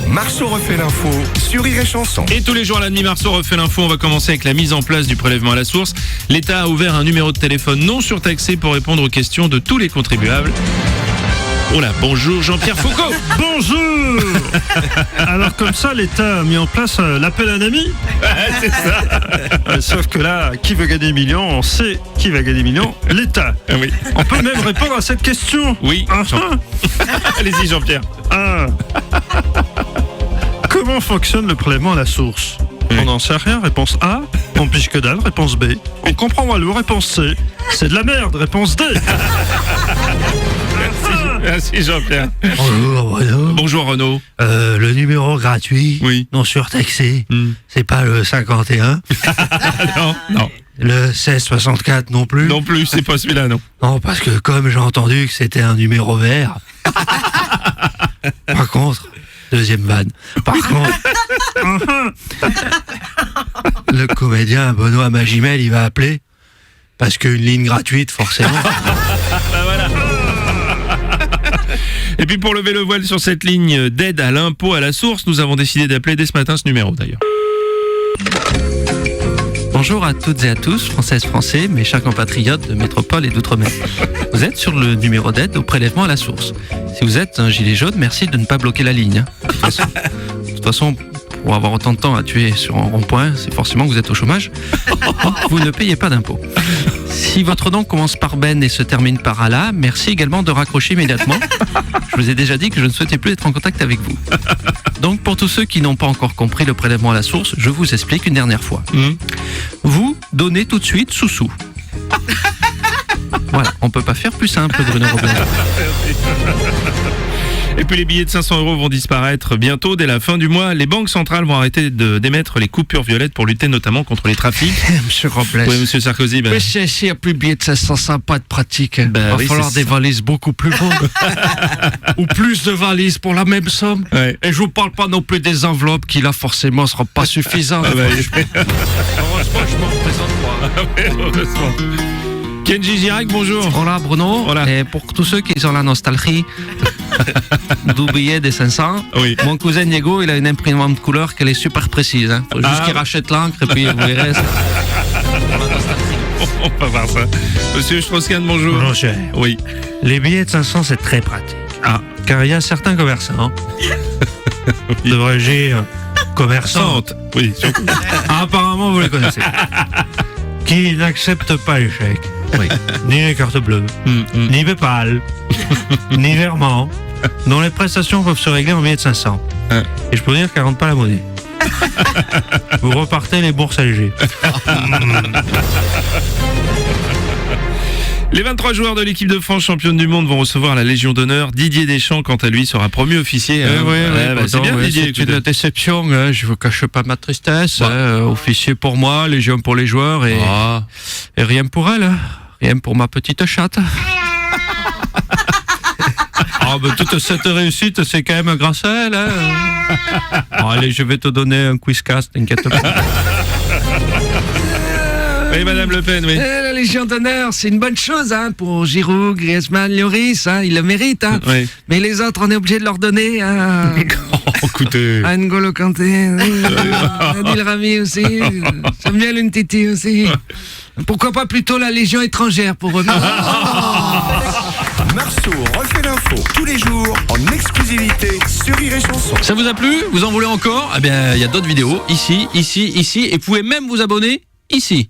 Marceau refait l'info sur Rire et Chanson. Et tous les jours à la demi, Marceau refait l'info. On va commencer avec la mise en place du prélèvement à la source. L'État a ouvert un numéro de téléphone non surtaxé pour répondre aux questions de tous les contribuables. Oh là, bonjour Jean-Pierre Foucault. Bonjour. Alors comme ça, l'État a mis en place l'appel à un ami. C'est ça. Sauf que là, qui veut gagner des millions? On sait qui va gagner des millions. L'État. Ah oui. On peut même répondre à cette question. Oui. Allez-y Jean-Pierre. Comment fonctionne le prélèvement à la source? On n'en sait rien, réponse A. On pige que dalle, réponse B. On comprend Walou, réponse C. C'est de la merde, réponse D. Merci Jean-Pierre. Bonjour Bruno. Bonjour Renaud. Le numéro gratuit, Oui. non surtaxé, c'est pas le 51, Non. le 1664 non plus. Non plus, c'est pas celui-là, non. Non, parce que comme j'ai entendu que c'était un numéro vert. Par contre, deuxième vanne. Par contre, le comédien Benoît Magimel, il va appeler parce qu'une ligne gratuite, forcément. Bah voilà. Et puis pour lever le voile sur cette ligne d'aide à l'impôt à la source, nous avons décidé d'appeler dès ce matin ce numéro d'ailleurs. Bonjour à toutes et à tous, Françaises, Français, mes chers compatriotes de métropole et d'outre-mer. Vous êtes sur le numéro d'aide au prélèvement à la source. Si vous êtes un gilet jaune, merci de ne pas bloquer la ligne. De toute façon, pour avoir autant de temps à tuer sur un rond-point, c'est forcément que vous êtes au chômage. Donc, vous ne payez pas d'impôts. Si votre nom commence par Ben et se termine par Allah, merci également de raccrocher immédiatement. Je vous ai déjà dit que je ne souhaitais plus être en contact avec vous. Donc pour tous ceux qui n'ont pas encore compris le prélèvement à la source, je vous explique une dernière fois. Vous donnez tout de suite sous-sous. Voilà, on peut pas faire plus simple, Bruno Robles. Et puis les billets de 500 € vont disparaître bientôt. Dès la fin du mois, les banques centrales vont arrêter d'émettre les coupures violettes pour lutter notamment contre les trafics. Monsieur Robles. Oui, monsieur Sarkozy. Mais s'il n'y a plus de billets de 500, ça va pas être pratique. Il va oui, falloir des valises beaucoup plus grandes. Ou plus de valises pour la même somme. Ouais. Et je vous parle pas non plus des enveloppes qui là forcément seront pas suffisantes. Heureusement, je me représente moi. Heureusement. Kenji Girac, bonjour. Voilà Bruno, Voilà. et pour tous ceux qui ont la nostalgie du billet des 500, Oui. mon cousin Diego, il a une imprimante de couleur qui est super précise. Faut juste qu'il rachète l'encre et puis vous verrez. On va voir ça. Monsieur Strauss-Kahn, bonjour. Bonjour, cher. Oui. Les billets de 500, c'est très pratique. Car il y a certains commerçants, devrais-je dire commerçants, Sante. Oui, surtout. apparemment vous les connaissez, qui n'acceptent pas les chèques, ni les cartes bleues, ni PayPal, ni virement, dont les prestations peuvent se régler en billets de 500. Et je peux vous dire qu'elles ne rentrent pas la monnaie. Vous repartez les bourses allégées. Les 23 joueurs de l'équipe de France championne du monde vont recevoir la Légion d'honneur. Didier Deschamps, quant à lui, sera promu officier. C'est bien Didier. C'est une déception, je ne vous cache pas ma tristesse. Officier pour moi, Légion pour les joueurs et rien pour elle. Rien pour ma petite chatte. Toute cette réussite, c'est quand même grâce à elle. Allez, je vais te donner un quizcast, t'inquiète pas. Oui, Madame Le Pen, oui. La Légion d'honneur, c'est une bonne chose pour Giroud, Griezmann, Lloris, ils le méritent. Oui. Mais les autres, on est obligé de leur donner. Écoutez. À N'Golo Kanté, Adil Rami aussi, Samuel Umtiti aussi. Pourquoi pas plutôt la Légion étrangère pour eux? Marceau refait l'info tous les jours en exclusivité sur Rire et Chanson. Ça vous a plu? Vous en voulez encore? Eh bien, il y a d'autres vidéos ici, et vous pouvez même vous abonner ici.